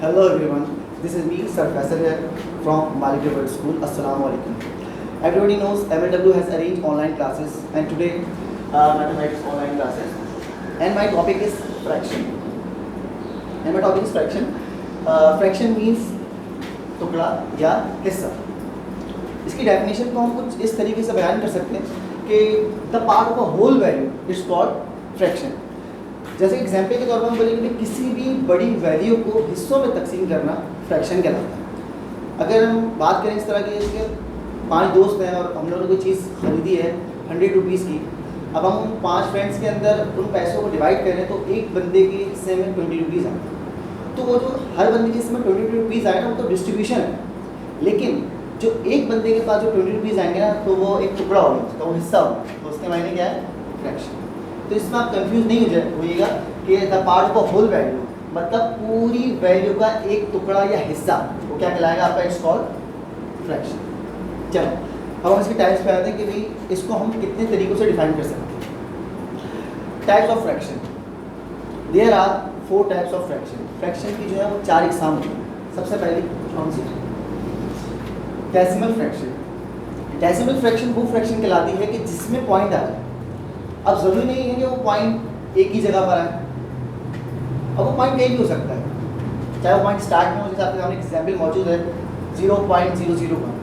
Hello everyone, this is me, Sir Faisal here from Malik World School. Assalamu alaikum. Everybody knows MLW has arranged online classes and today mathematics online classes. And my topic is fraction. Fraction means टुकड़ा या हिस्सा. इसकी definition को हम कुछ इस तरीके से बयान कर सकते हैं कि the part of a whole value is called fraction. जैसे एग्जाम्पल के तौर पर हम बोलेंगे कि किसी भी बड़ी वैल्यू को हिस्सों में तकसीम करना फ्रैक्शन कहलाता है. अगर हम बात करें इस तरह की, इसके 5 दोस्त हैं और हम लोगों ने कोई चीज़ खरीदी है 100 रुपीज़ की. अब हम 5 फ्रेंड्स के अंदर उन पैसों को डिवाइड करें तो एक बंदे के हिस्से में 20 रुपीज़ आए. तो वो जो हर बंदे के हिस्से में 20 रुपीज़ आए ना, वो तो डिस्ट्रीब्यूशन है. लेकिन जो एक बंदे के पास जो 20 रुपीज़ आएंगे ना, तो वो एक टुकड़ा होगा, उसका वो हिस्सा होगा. तो उसके मायने क्या है? फ्रैक्शन. तो इसमें आप कंफ्यूज नहीं होइएगा कि the part of whole value मतलब पूरी वैल्यू का एक टुकड़ा या हिस्सा, वो क्या कहलाएगा आपका? It's called fraction. चलो अब हम इसके टाइप्स पे आते हैं कि भाई इसको हम कितने तरीक़ों से डिफाइन कर सकते हैं. Types of fraction. There are 4 types of fraction. Fraction की जो है वो 4 इकसाम होती है. सबसे पहली कौन सी? Decimal fraction. डेसिमल फ्रैक्शन वो फ्रैक्शन कहलाती है कि जिसमें पॉइंट आ जाए. अब ज़रूरी नहीं है कि वो पॉइंट एक ही जगह पर आए. अब वो पॉइंट कहीं भी हो सकता है, चाहे वो पॉइंट स्टार्ट में हो. जैसे आपके सामने एग्जाम्पल मौजूद है 0.001.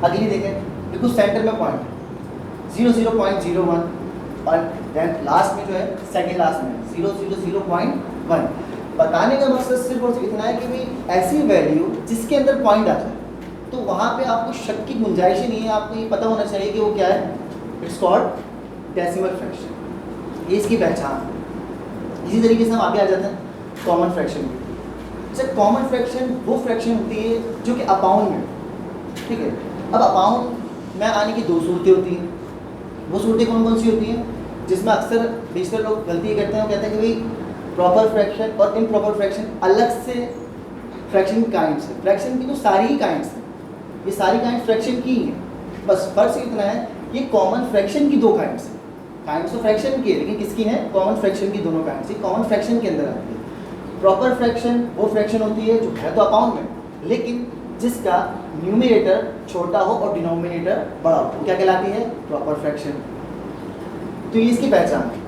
अगली देखें, बिल्कुल सेंटर में पॉइंट 0.01 और देन लास्ट में जो है सेकंड लास्ट में 0.1. बताने का मकसद सिर्फ और सिर्फ इतना है कि भाई ऐसी वैल्यू जिसके अंदर पॉइंट आ जाए तो वहाँ पे आपको शक की गुंजाइश ही नहीं है. आपको ये पता होना चाहिए कि वो क्या है. It's called decimal fraction. ये इसकी पहचान. इसी तरीके से हम आगे आ जाते हैं कॉमन फ्रैक्शन में. जैसे कॉमन फ्रैक्शन वो फ्रैक्शन होती है जो कि अपाउंड में, ठीक है. अब अपाउंड में आने की 2 सूरतें होती हैं. वो सूरतें कौन कौन सी होती हैं? जिसमें अक्सर बेशतर लोग गलती करते हैं. वो कहते हैं कि भाई प्रॉपर फ्रैक्शन और इम्प्रॉपर फ्रैक्शन अलग से फ्रैक्शन की काइंड्स है. फ्रैक्शन की तो सारी ही काइंड्स हैं, ये सारी काइंड फ्रैक्शन की ही हैं. बस फर्क इतना है, ये कॉमन फ्रैक्शन की 2 काइंड्स हैं. काइंड्स ऑफ फ्रैक्शन की है लेकिन किसकी है? कॉमन फ्रैक्शन की दोनों काइंड्स. ये कॉमन फ्रैक्शन के अंदर आती है. प्रॉपर फ्रैक्शन वो फ्रैक्शन होती है जो है तो अपाउंड में लेकिन जिसका न्यूमरेटर छोटा हो और डिनोमिनेटर बड़ा हो. क्या कहलाती है? Proper fraction. तो ये इसकी पहचान है.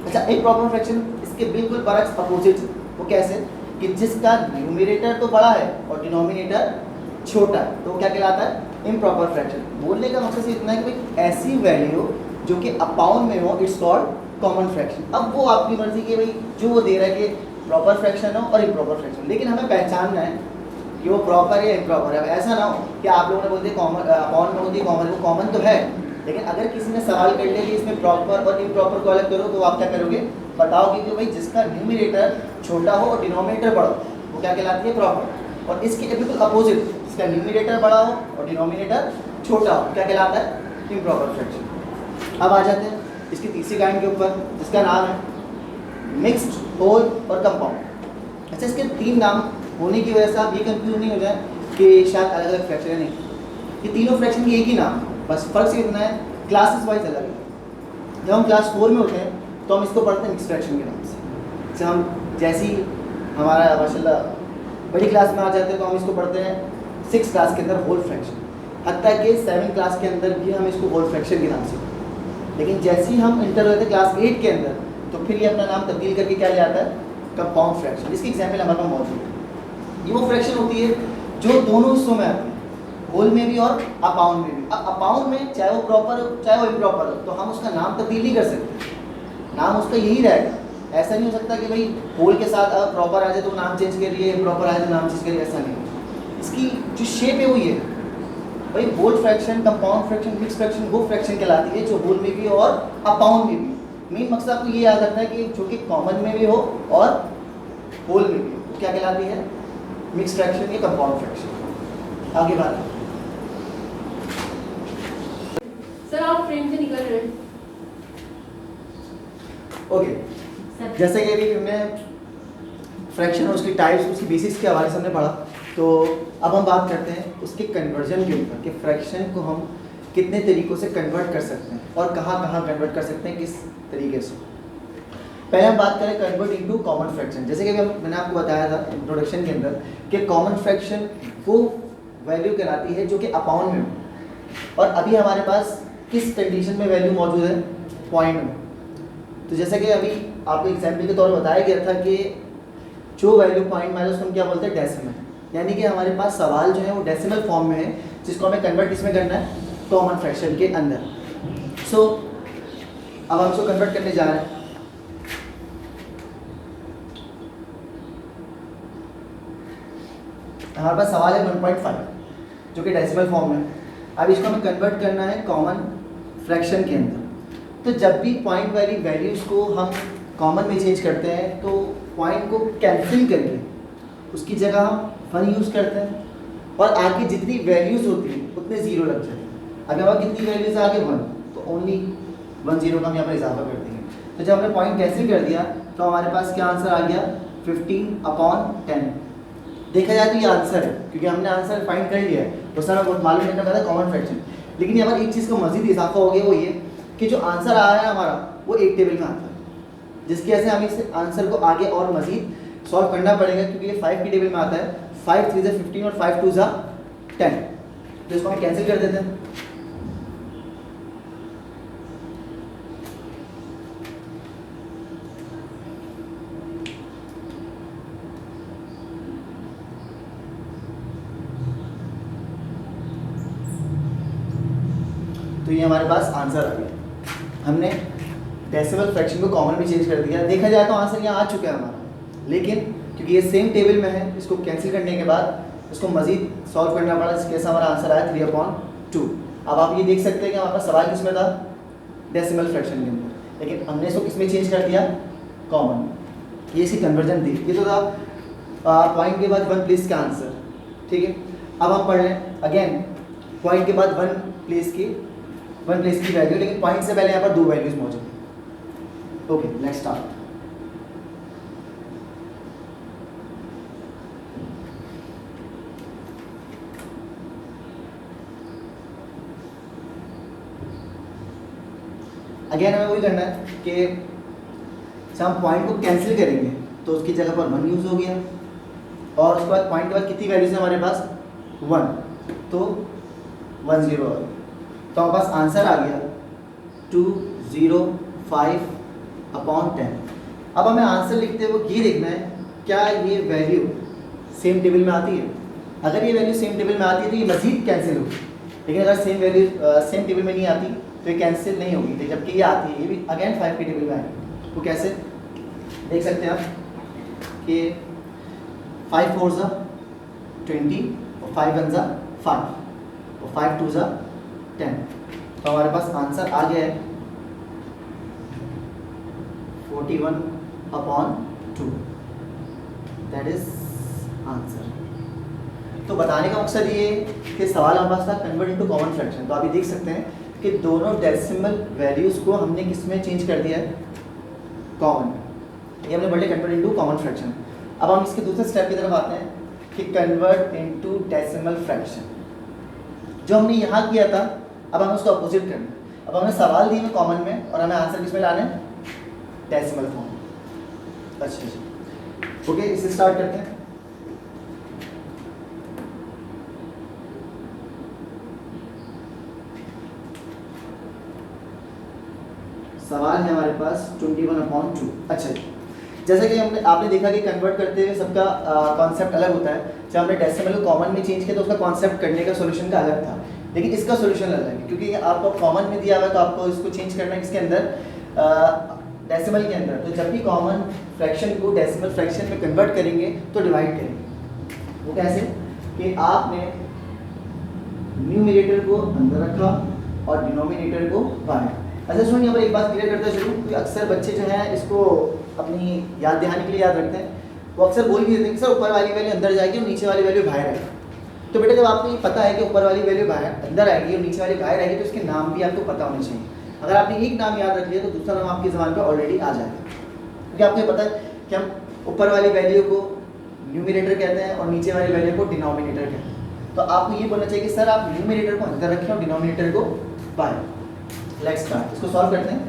अच्छा, एक प्रॉपर फ्रैक्शन इसके बिल्कुल बरक्स अपोजिट है. वो कैसे? कि जिसका न्यूमरेटर तो बड़ा है और डिनोमिनेटर छोटा है, तो वो क्या कहलाता है? Improper fraction. बोलने का मकसद इतना है कि भाई ऐसी वैल्यू जो कि अपाउंड में हो, इट्स कॉल्ड कॉमन फ्रैक्शन. अब वो आपकी मर्जी की भाई जो वो दे रहा है कि प्रॉपर फ्रैक्शन हो और इम्प्रॉपर फ्रैक्शन, लेकिन हमें पहचानना है कि वो प्रॉपर है या इम्प्रॉपर है. अब ऐसा ना हो कि आप लोगों ने बोल दिया कॉमन अपाउंड में होती है कॉमन. वो कॉमन तो है लेकिन अगर किसी ने सवाल कर लिया कि इसमें प्रॉपर और इम्प्रॉपर को अलग करो, तो आप क्या करोगे? बताओगे कि भाई जिसका न्यूमरेटर छोटा हो और डिनोमिनेटर बड़ा हो, वो क्या कहलाती है? प्रॉपर. और इसके बिल्कुल अपोजिट, जिसका न्यूमरेटर बड़ा हो और डिनोमिनेटर छोटा हो, क्या कहलाता है? Improper fraction. अब आ जाते हैं इसकी तीसरी काइंड के ऊपर जिसका नाम है मिक्स्ड, होल और कंपाउंड. अच्छा, इसके 3 नाम होने की वजह से आप ये कंफ्यूज नहीं हो जाए कि शायद अलग अलग फ्रैक्शन है. नहीं, ये तीनों फ्रैक्शन की एक ही नाम है. बस फर्क सिर्फ इतना है क्लासेस वाइज अलग है. जब हम क्लास 4 में होते हैं तो हम इसको पढ़ते हैं मिक्स फ्रैक्शन के नाम से. जैसे हम जैसी हमारा माशाल्लाह बड़ी क्लास में आ जाते हैं तो हम इसको पढ़ते हैं 6 क्लास के अंदर होल फ्रैक्शन. हत्ता कि 7 क्लास के अंदर भी हम इसको होल फ्रैक्शन के नाम से. लेकिन जैसे ही हम इंटर होते हैं क्लास 8 के अंदर तो फिर ये अपना नाम तब्दील करके क्या ले आता है? Compound fraction. इसकी एग्जाम्पल हमारे पास मौजूद है. ये वो फ्रैक्शन होती है जो दोनों हिस्सों में आती है, होल में भी और अपाउंड में भी. अब अपाउंड में चाहे वो प्रॉपर हो चाहे वो इम्प्रॉपर हो, तो हम उसका नाम तब्दील नहीं कर सकते. नाम उसका यही रहेगा. ऐसा नहीं हो सकता कि भाई होल के साथ अगर प्रॉपर आ जाए तो नाम चेंज करिए, इम्प्रॉपर आ जाए तो नाम चेंज करिए. ऐसा नहीं. इसकी जो शेप है वो ये है भाई. Whole fraction, compound fraction, mix fraction वो फ्रैक्शन कहलाती है जो होल में भी और अपाउंड में भी. मेन मकसद आपको ये याद रखना है कि जो कि कॉमन में भी हो और होल में भी हो, क्या कहलाती है? मिक्स फ्रैक्शन या कंपाउंड फ्रैक्शन. आगे बात. सर आप फ्रेम से निकल रहे हैं. ओके, जैसे कि अभी हमने फ्रैक्शन और उसकी टाइप्स, उसकी बेसिक्स के हवाले से हमने पढ़ा, तो अब हम बात करते हैं उसके कन्वर्जन के ऊपर कि फ्रैक्शन को हम कितने तरीक़ों से कन्वर्ट कर सकते हैं और कहाँ कहाँ कन्वर्ट कर सकते हैं, किस तरीके से. पहले हम बात करें कन्वर्ट इनटू कॉमन फ्रैक्शन। जैसे कि मैंने आपको बताया था इंट्रोडक्शन के अंदर कि कॉमन फ्रैक्शन वो वैल्यू कहलाती है जो कि अपॉन में हो, और अभी हमारे पास किस कंडीशन में वैल्यू मौजूद है, पॉइंट में। तो जैसे कि अभी आपको एग्जाम्पल के तौर पर बताया गया था कि जो वैल्यू पॉइंट में है उसको हम क्या बोलते हैं, डेसिमल। यानी कि हमारे पास सवाल जो है वो डेसिमल फॉर्म में है, जिसको हमें कन्वर्ट किसमें करना है, कॉमन फ्रैक्शन के अंदर। सो अब हम इसको कन्वर्ट करने जा रहे हैं। हमारे पास सवाल है 1.5 जो कि डेसिमल फॉर्म में है। अब इसको हमें कन्वर्ट करना है कॉमन फ्रैक्शन के अंदर। तो जब भी पॉइंट वाली वैल्यूज़ को हम कॉमन में चेंज करते हैं तो पॉइंट को कैंसिल करके उसकी जगह हम 1 यूज़ करते हैं, और आगे जितनी वैल्यूज़ होती हैं उतने ज़ीरो लग जाते हैं। अगर वहाँ कितनी वैल्यूज़ आगे 1, तो ओनली 1 0 का हम यहाँ पर इजाफा कर देंगे। तो जब हमने पॉइंट कैंसिल कर दिया तो हमारे पास क्या आंसर आ गया, 15/10। देखा जाए तो ये आंसर है, क्योंकि हमने आंसर फाइंड कर लिया है, उस समय बहुत मालूम करना था कॉमन फ्रैक्शन। लेकिन यहाँ पर एक चीज़ का मज़ीद इजाफा हो गया, वो ये कि जो आंसर आ रहा है हमारा वो एक टेबल में आता है, जिसकी वजह से हमें इस आंसर को आगे और मज़ीद सॉल्व करना पड़ेगा, क्योंकि ये 5 की टेबल में आता है। 5 3 = 15 और 5 2 = 10। तो इसको हम कैंसिल कर देते हैं। तो ये हमारे पास आंसर आ गया। हमने डेसिमल फ्रैक्शन को कॉमन में चेंज कर दिया। देखा जाए तो आंसर यहाँ आ चुका है हमारा, लेकिन क्योंकि ये सेम टेबल में है, इसको कैंसिल करने के बाद इसको मज़ीद सॉल्व करना पड़ा, जिसके साथ हमारा आंसर आया 3/2। अब आप ये देख सकते हैं कि हमारा सवाल किस में था, डेसिमल फ्रैक्शन के अंदर, लेकिन हमने इसको किस में चेंज कर दिया, कॉमन। ये इसकी कन्वर्जन थी। ये तो था पॉइंट के बाद 1 प्लेस का आंसर, ठीक है। अब हम पढ़ लें अगेन, पॉइंट के बाद 1 प्लेस की वैल्यू, लेकिन पॉइंट से पहले यहाँ पर 2 वैल्यूज मौजूद हैं। Okay, let's start. अगेन हमें वही करना है कि जब हम पॉइंट को कैंसिल करेंगे तो उसकी जगह पर 1 यूज़ हो गया, और उसके बाद पॉइंट के बाद कितनी वैल्यूज है हमारे पास, 1, तो 1 0 आ गया। तो हमारे पास आंसर आ गया 205/10। अब हमें आंसर लिखते हुए ये देखना है क्या ये वैल्यू सेम टेबल में आती है। अगर ये वैल्यू सेम टेबल में आती है तो ये मज़ीद कैंसिल होगी, लेकिन अगर सेम वैल्यू सेम टेबल में नहीं आती तो ये कैंसिल नहीं होगी। तो जबकि ये आती है, ये भी अगेन 5 की टेबल में आएगी। तो कैसे देख सकते हैं आप कि 5 4 = 20 और 5 1 = 5 और 5 2 = 10। तो हमारे पास आंसर आ गया है 41/2। That is answer. तो बताने का मकसद ये कि सवाल हमारे पास था कन्वर्ट इनटू कॉमन फ्रैक्शन। तो आप ये देख सकते हैं कि दोनों डेसिमल वैल्यूज़ को हमने किस में चेंज कर दिया है, कॉमन। ये हमने बढ़ कन्वर्ट इनटू कॉमन फ्रैक्शन। अब हम इसके दूसरे स्टेप की तरफ आते हैं कि कन्वर्ट इनटू डेसिमल फ्रैक्शन। जो हमने यहाँ किया था, अब हमें उसको अपोजिट करना है। अब हमें सवाल दिए हैं कॉमन में और हमें आंसर किस में लाना है, डेसिमल फॉर्म। अच्छा जी, ओके, इसे स्टार्ट करते हैं। सवाल है हमारे पास 21/2। अच्छा जी, जैसा कि आपने देखा कि कन्वर्ट करते हुए सबका कॉन्सेप्ट अलग होता है। जब हमने डेसिमल को कॉमन में चेंज किया तो उसका कॉन्सेप्ट करने का सोल्यूशन का अलग था, लेकिन इसका सोल्यूशन अलग है, क्योंकि आपको कॉमन में दिया हुआ है तो आपको इसको चेंज करना है किसके अंदर, डेसिमल के अंदर। तो जब भी कॉमन फ्रैक्शन को डेसिमल फ्रैक्शन में कन्वर्ट करेंगे तो डिवाइड करेंगे। वो कैसे कि आपने न्यूमरेटर को अंदर रखा और डिनोमिनेटर को बाहर। अच्छा सुनिए, यहाँ पर एक बात क्लियर करते चलूँ, क्योंकि अक्सर बच्चे जो हैं इसको अपनी याद दहानी के लिए याद रखते हैं। वो अक्सर बोल भी देते हैं कि सर ऊपर वाली वैल्यू अंदर जाएगी और नीचे वाली वैल्यू बाहर आएगी। तो बेटा जब आपको ये पता है कि ऊपर वाली वैल्यू बाहर अंदर आएगी और नीचे वाली बाहर आएगी, तो इसके नाम भी आपको पता होने चाहिए। अगर आपने एक नाम याद रख लिया तो दूसरा नाम आपकी ज़बान पर ऑलरेडी आ जाएगा, क्योंकि आपको पता है कि हम ऊपर वाली वैल्यू को न्यूमरेटर कहते हैं और नीचे वाली वैल्यू को डिनोमिनेटर कहते हैं। तो आपको ये बोलना चाहिए कि सर आप न्यूमरेटर को अंदर रखें और डिनोमिनेटर को बाहर। लेट्स स्टार्ट, इसको सॉल्व करते हैं।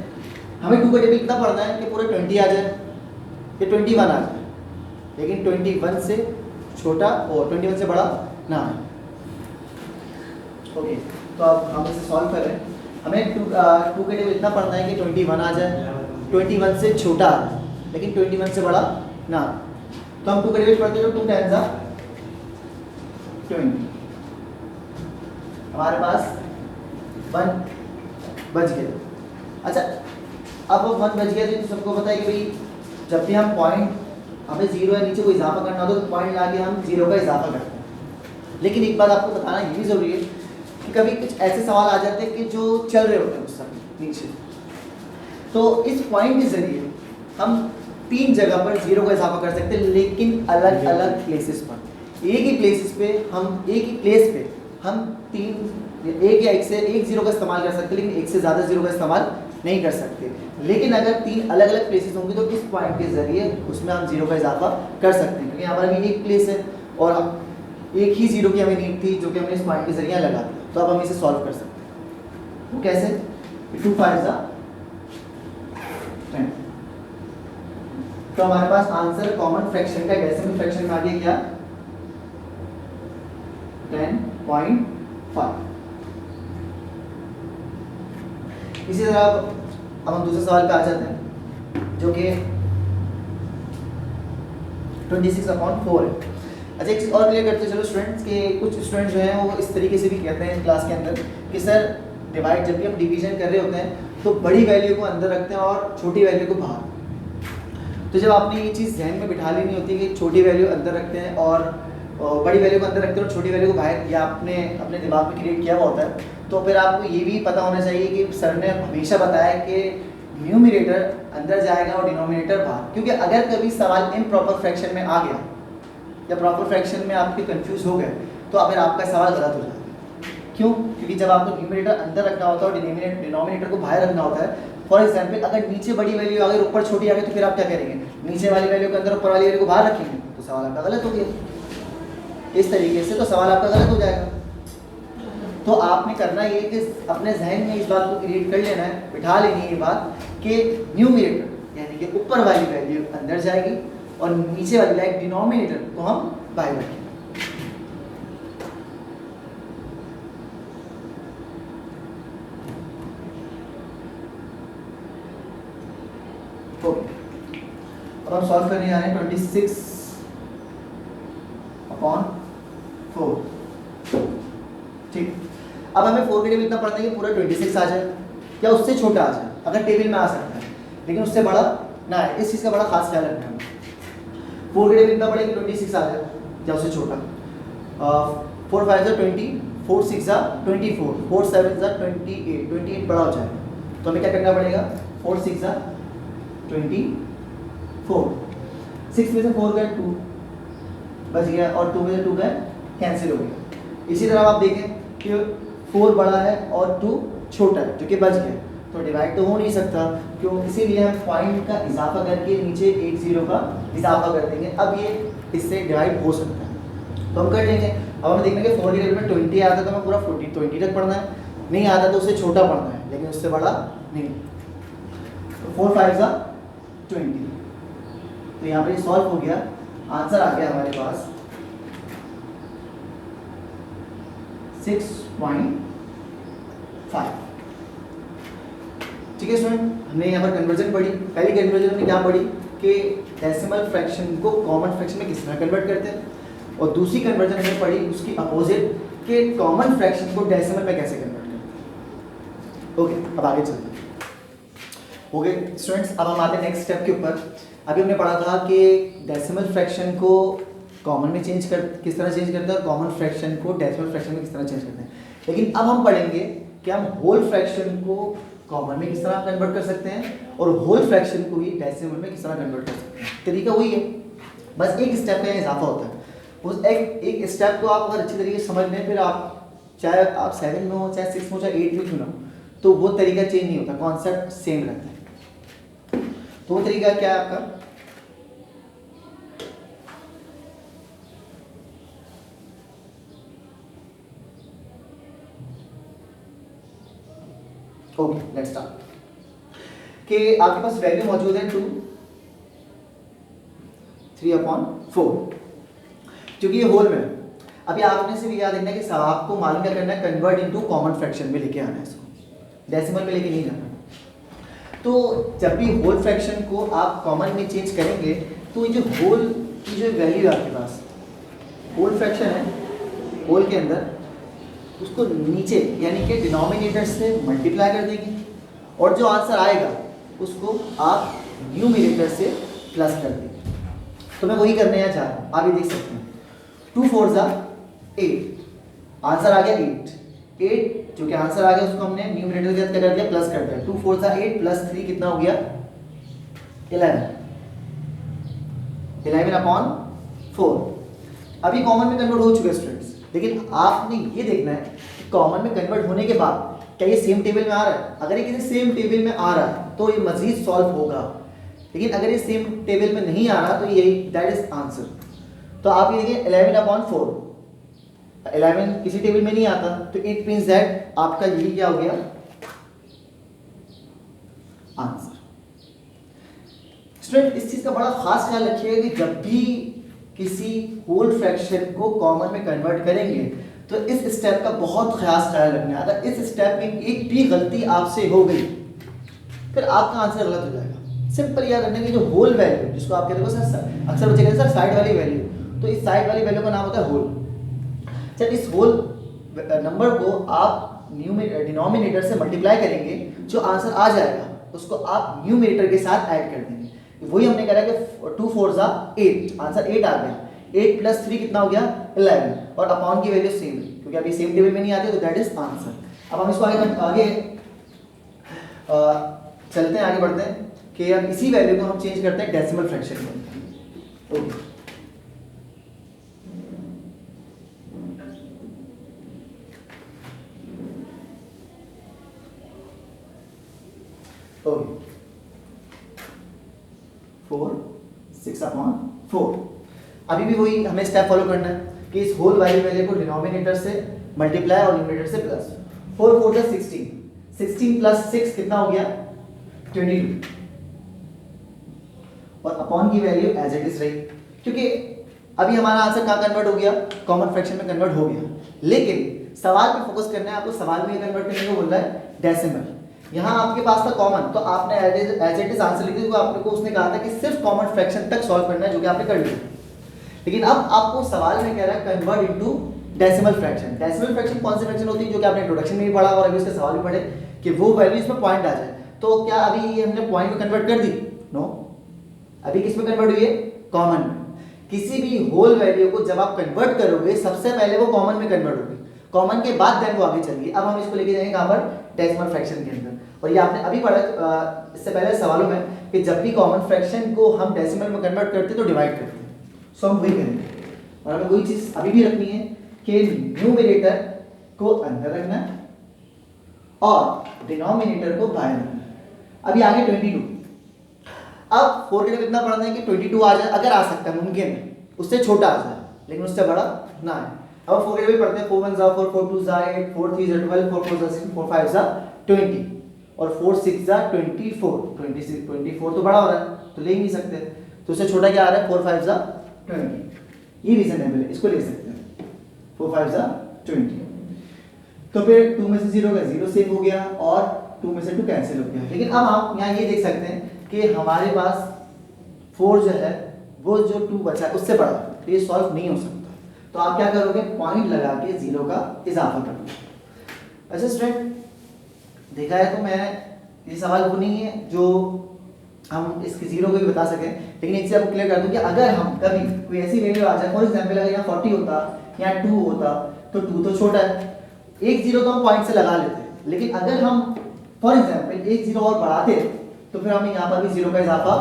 हमें 2 का टेबल कितना पढ़ना है कि पूरे 20 आ जाए। ये 21 आ जाए, लेकिन 21 से छोटा और 21 से बड़ा ना आए। ओके, तो अब हम इसे सॉल्व कर रहे हैं। हमें टू के टेबल इतना पढ़ना है कि 21 आ जाए, 21 से छोटा आ जाए, लेकिन 21 से बड़ा ना आए। तो हम टू के टेबल पढ़ते हैं, तो 2 टाइम्स 20, हमारे पास 1 बच गया। अच्छा, अब 1 बच गया तो सबको पता है कि भाई जब भी हम पॉइंट, हमें 0 या नीचे कोई इजाफा करना हो तो पॉइंट ला के हम 0 का इजाफा करते हैं। लेकिन एक बात आपको बताना ये भी ज़रूरी है कि कभी कुछ ऐसे सवाल आ जाते हैं कि जो चल रहे होते हैं उस समय नीचे, तो इस पॉइंट के ज़रिए हम 3 जगह पर 0 का इजाफा कर सकते हैं, लेकिन अलग अलग प्लेसेस पर। एक ही प्लेसेस पे हम, एक ही प्लेस पे हम 3, एक या एक से एक 0 का इस्तेमाल कर सकते हैं, लेकिन एक से ज़्यादा 0 का इस्तेमाल नहीं कर सकते। लेकिन अगर 3 अलग अलग प्लेसेस होंगे तो इस पॉइंट के जरिए उसमें हम 0 का इजाफा कर सकते हैं, क्योंकि यहाँ पर अभी एक प्लेस है और अब एक ही 0 की हमें नीड थी जो कि हमने इस पॉइंट के जरिए लगा दिया। तो अब हम इसे सॉल्व कर सकते हैं। वो कैसे? 2 5 10। तो हमारे पास आंसर कॉमन फ्रैक्शन का डेसिमल फ्रैक्शन में आ गया क्या? 10.5। इसी तरह अब हम दूसरे सवाल पे आ जाते हैं, जो कि 26/4 है। अच्छा, एक चीज़ और क्लियर करते चलो स्टूडेंट्स के, कुछ स्टूडेंट जो हैं वो इस तरीके से भी कहते हैं क्लास के अंदर कि सर डिवाइड, जब भी हम डिवीजन कर रहे होते हैं तो बड़ी वैल्यू को अंदर रखते हैं और छोटी वैल्यू को बाहर। तो जब आपने ये चीज़ जहन में बिठा लेनी होती है कि छोटी वैल्यू अंदर रखते हैं और बड़ी वैल्यू को अंदर रखते हैं और छोटी वैल्यू को बाहर, या आपने अपने दिमाग में क्रिएट किया हुआ होता है, तो फिर आपको ये भी पता होना चाहिए कि सर ने हमेशा बताया कि न्यूमरेटर अंदर जाएगा और डिनोमिनेटर बाहर। क्योंकि अगर कभी सवाल इम्प्रॉपर फ्रैक्शन में आ गया या प्रॉपर फ्रैक्शन में आपके कंफ्यूज हो गए तो फिर आपका सवाल गलत हो जाएगा। क्यों? क्योंकि जब आपको न्यूमरेटर अंदर रखना होता है और डिनोमिनेटर को बाहर रखना होता है। फॉर एग्जाम्पल, अगर नीचे बड़ी वैल्यू आ गई ऊपर छोटी आ गई तो फिर आप क्या करेंगे? नीचे वाली वैल्यू के अंदर ऊपर वाली वैल्यू को बाहर रखेंगे, तो सवाल आपका गलत हो गया। इस तरीके से तो सवाल आपका गलत हो जाएगा। तो आपने करना ये कि अपने जहन में इस बात को क्रिएट कर लेना है, बिठा लेनी है ये बात कि न्यूमरेटर यानी कि ऊपर वाली वैल्यू अंदर जाएगी और नीचे वाली लाइक डिनोमिनेटर को हम बाहर रखेंगे। अब हम सॉल्व करने जा रहे हैं 26/4। ठीक, अब हमें 4 के टेबल इतना पढ़ना है कि पूरा 26 आ जाए या उससे छोटा आ जाए, अगर टेबल में आ सकता है, लेकिन उससे बड़ा ना है। इस चीज़ का बड़ा खास ख्याल रखना है। 4 के टेबल इतना पढ़े कि 26 आ जाए या उससे छोटा। 4 5 20, 4 6 24, 4 7 28, 28 बड़ा हो जाएगा। तो हमें क्या करना पड़ेगा? 4 6 24, 6 में से 4 गए 2 बच गया और 2 में से 2 गए कैंसिल हो गया। इसी तरह आप देखें कि 4 बड़ा है और 2 छोटा है जो कि बच गया, तो डिवाइड तो हो नहीं सकता। क्यों? इसीलिए हम पॉइंट का इजाफा करके नीचे एक 0 का इजाफा कर देंगे। अब ये इससे डिवाइड हो सकता है तो हम कर लेंगे। अब हमें देखना है कि 4 के टेबल में 20 आता है तो हमें पूरा 20 तक पढ़ना है, नहीं आता तो उससे छोटा पढ़ना है लेकिन उससे बड़ा नहीं। तो 4 5 20, तो यहाँ पर सॉल्व हो गया, आंसर आ गया हमारे पास 6.5। ठीक है स्टूडेंट, हमने यहाँ पर कन्वर्जन पढ़ी। पहली कन्वर्जन हमने क्या पढ़ी कि डेसिमल फ्रैक्शन को कॉमन फ्रैक्शन में किस तरह कन्वर्ट करते हैं, और दूसरी कन्वर्जन हमने पढ़ी उसकी अपोजिट कि कॉमन फ्रैक्शन को डेसिमल में कैसे कन्वर्ट करते हैं। ओके, अब आगे चलते हैं। ओके स्टूडेंट्स, अब हम आते हैं नेक्स्ट स्टेप के ऊपर। अभी हमने पढ़ा था कि डेसिमल फ्रैक्शन को कॉमन में किस तरह चेंज करते हैं और कॉमन फ्रैक्शन को डेसिमल फ्रैक्शन में किस तरह चेंज करते हैं। लेकिन अब हम पढ़ेंगे कि हम होल फ्रैक्शन को कॉमन में किस तरह कन्वर्ट कर सकते हैं और होल फ्रैक्शन को ही डेसिमल में किस तरह कन्वर्ट कर सकते हैं। तरीका वही है, बस एक स्टेप का इजाफा होता है। उस एक स्टेप को आप अगर अच्छी तरीके से समझ लें, फिर आप चाहे आप 7 में हो, चाहे 6 में हो, चाहे 8 में क्यों ना हो, तो वो तरीका चेंज नहीं होता, कॉन्सेप्ट सेम रहता है। तो वो तरीका क्या है आपका? Okay, let's start. कि आपके पास वैल्यू मौजूद है 2, 3/4, क्योंकि ये होल में है। अभी आपने सिर्फ याद रखना है कि आपको मालूम क्या करना है, कन्वर्ट इनटू कॉमन फ्रैक्शन में लेके आना है इसको, डेसिमल में लेके नहीं जाना। तो जब भी होल फ्रैक्शन को आप कॉमन में चेंज करेंगे तो ये जो होल की जो वैल्यू है आपके पास, होल फ्रैक्शन है, होल के अंदर उसको नीचे यानी कि डिनोमिनेटर से मल्टीप्लाई कर देंगे और जो आंसर आएगा उसको आप न्यूमरेटर से प्लस कर देंगे। तो मैं वही करने यहाँ चाह रहा हूँ, आप ये देख सकते हैं 2 4 ज़ा 8, आंसर आ गया 8 जो कि आंसर आ गया उसको हमने न्यूमरेटर के साथ कर दिया, प्लस कर दिया। 2 4 ज़ा 8 प्लस 3 कितना हो गया 11/4। अभी कॉमन में कन्वर्ट हो चुके हैं स्टूडेंट्स, लेकिन आपने ये देखना है कि कॉमन में कन्वर्ट होने के बाद क्या ये सेम टेबल में आ रहा है। अगर ये किसी सेम टेबल में आ रहा है तो ये मजीद सॉल्व होगा, लेकिन अगर ये सेम टेबल में नहीं आ रहा तो यही दैट इज आंसर। तो आप ये देखिए 11/4, 11 किसी टेबल में नहीं आता तो इट मींस दैट आपका ये क्या हो गया आंसर। स्टूडेंट इस चीज का बड़ा खास ख्याल रखिएगा कि जब भी किसी होल फ्रैक्शन को कॉमन में कन्वर्ट करेंगे तो इस स्टेप का बहुत खास ख्याल रखना है। अगर इस स्टेप में एक भी गलती आपसे हो गई फिर आपका आंसर गलत हो जाएगा। सिंपल याद रखना कि जो होल वैल्यू जिसको आप कहते हो सर, अक्सर बच्चे कहते हैं सर साइड वाली वैल्यू, तो इस साइड वाली वैल्यू का नाम होता है होल। सर इस होल नंबर को आप डिनोमिनेटर से मल्टीप्लाई करेंगे, जो आंसर आ जाएगा उसको आप न्यूमरेटर के साथ ऐड कर देंगे। वही हमने करा कि 2 4 ज़ा 8, आंसर 8 आ गया। 8 प्लस 3 कितना हो गया 11 और अपॉन की वैल्यू सेम है क्योंकि अभी सेम टेबल में नहीं आती तो दैट इज आंसर। अब हम इसको आगे चलते हैं, आगे बढ़ते हैं कि अब इसी वैल्यू को हम चेंज करते हैं डेसिमल फ्रैक्शन में। Okay okay 4 6/4। अभी भी वही हमें स्टेप फॉलो करना है कि इस होल वाली वैल्यू को डिनोमिनेटर से मल्टीप्लाई और न्यूमरेटर से प्लस। 4 4 ज़ा 16, 16 प्लस 6 कितना हो गया 22 और अपॉन की वैल्यू एज इट इज रही, क्योंकि अभी हमारा आंसर कहाँ कन्वर्ट हो गया, कॉमन फ्रैक्शन में कन्वर्ट हो गया। लेकिन सवाल पे फोकस करना है आपको, सवाल में ये कन्वर्ट करने को बोल रहा है डेसिमल। यहाँ आपके पास था कॉमन तो आपने एज इट इज आंसर लिख दिया, आपको उसने कहा था कि सिर्फ कॉमन फ्रैक्शन तक सॉल्व करना है जो कि आपने कर लिया। लेकिन अब आपको सवाल में कह रहा है convert into decimal fraction. Decimal fraction कौन सी फ्रैक्शन होती है जो कि आपने इंट्रोडक्शन में भी पढ़ा और अभी उसके सवाल भी पढ़े कि वो वैल्यू इसमें पॉइंट आ जाए। तो क्या अभी ये हमने पॉइंट में कन्वर्ट कर दी? नो, अभी किस में कन्वर्ट हुई है, कॉमन में। किसी भी होल वैल्यू को जब आप कन्वर्ट करोगे सबसे पहले वो कॉमन में कन्वर्ट होगी, कॉमन के बाद देन वो आगे चलेगी। अब हम इसको लेके जाएंगे कहां पर, डेसिमल फ्रैक्शन के अंदर। और ये आपने अभी पढ़ा इससे पहले सवालों में कि जब भी कॉमन फ्रैक्शन को हम डेसिमल में कन्वर्ट करते हैं तो डिवाइड करते हैं। सो हम वही करेंगे और हमें वही चीज अभी भी रखनी है कि न्यूमरेटर को अंदर रखना है और डिनोमिनेटर को बाहर रखना है। अभी आगे 22, अब 4 के लिए कितना पढ़ना है कि 22 आ जाए, अगर आ सकता है, मुमकिन है उससे छोटा आ जाए लेकिन उससे बड़ा ना है। अब 4 के लिए पढ़ते हैं 4 1 ज़ा 4, 4 2 ज़ा 8, 4 3 ज़ा 12, 4 4 ज़ा 16, 4 5 ज़ा 20 और 4 6 ज़ा 24, 24 तो बड़ा हो रहा है तो ले ही नहीं सकते, तो उससे छोटा क्या आ रहा है 4 5 ज़ा 20, ये रीजनेबल है, इसको ले सकते हैं 4 5 ज़ा 20। तो फिर 2 में से 0 का 0 सेव हो गया और 2 में से 2 कैंसिल हो गया। लेकिन अब हम यहाँ ये देख सकते हैं कि हमारे पास 4 जो है वो जो 2 बचा है उससे बड़ा, तो ये सॉल्व नहीं हो सकता। तो आप क्या करोगे, पॉइंट लगा के 0 का इजाफा करोगे। अच्छा स्टूडेंट, देखा है तो मैं ये सवाल वो नहीं है जो हम इसके 0 को भी बता सकें, लेकिन एक चीज आपको क्लियर कर दूं कि अगर हम कभी कोई ऐसी वैल्यू आ जाए, फॉर एग्जांपल अगर यहाँ 40 होता यहाँ 2 होता तो 2 तो छोटा है, एक 0 तो हम पॉइंट से लगा लेते हैं, लेकिन अगर हम फॉर एग्जांपल एक 0 और बढ़ाते तो फिर हमें यहाँ पर भी 0 का इजाफा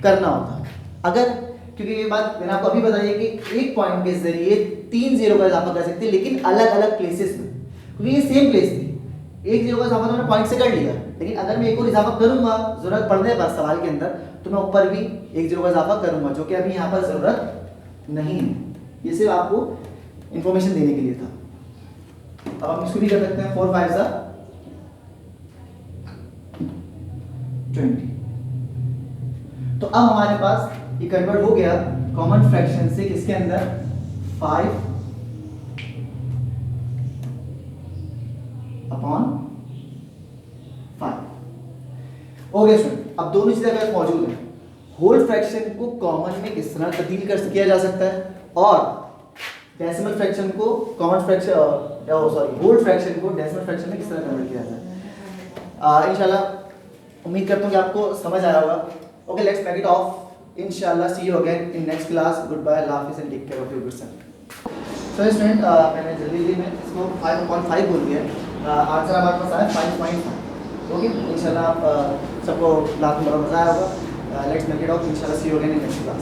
करना होता। अगर, क्योंकि ये बात मैंने आपको अभी बताई है कि एक पॉइंट के जरिए 3 0 का इजाफा कर सकते हैं लेकिन अलग अलग प्लेसेस में, क्योंकि ये सेम प्लेस थी। एक 0 का इजाफा तो मैंने पॉइंट से कर लिया, लेकिन अगर मैं एक और इजाफा करूंगा जरूरत पड़ने पर सवाल के अंदर तो मैं ऊपर भी एक 0 का इजाफा करूंगा, जो कि अभी यहाँ पर जरूरत नहीं है। ये सिर्फ आपको इंफॉर्मेशन देने के लिए था। अब हम इसको भी कर सकते हैं 4 5 ज़ा 20। तो अब हमारे पास ये कन्वर्ट हो गया कॉमन फ्रैक्शन से किसके अंदर 5 अपॉन 5। ओके स्टूडेंट, अब दोनों चीजें अगर मौजूद हैं, होल फ्रैक्शन को कॉमन में किस तरह तब्दील कर किया जा सकता है और डेसिमल फ्रैक्शन को कॉमन फ्रैक्शन होल फ्रैक्शन को डेसिमल फ्रैक्शन में किस तरह कन्वर्ट किया जाता है। इंशाल्लाह उम्मीद करता हूँ कि आपको समझ आया होगा। Okay, let's make it off. इंशाल्लाह see you again in next class. Goodbye, अल्लाह हाफिज़ and take care of your good self. So student, मैंने जल्दी में इसको 5.5 बोल दिया। आंसर हमारे पास आया 5.5। ओके, इंशाल्लाह आप सबको क्लास में बड़ा मज़ा आया होगा। Let's make it off. इंशाल्लाह see you again in next class.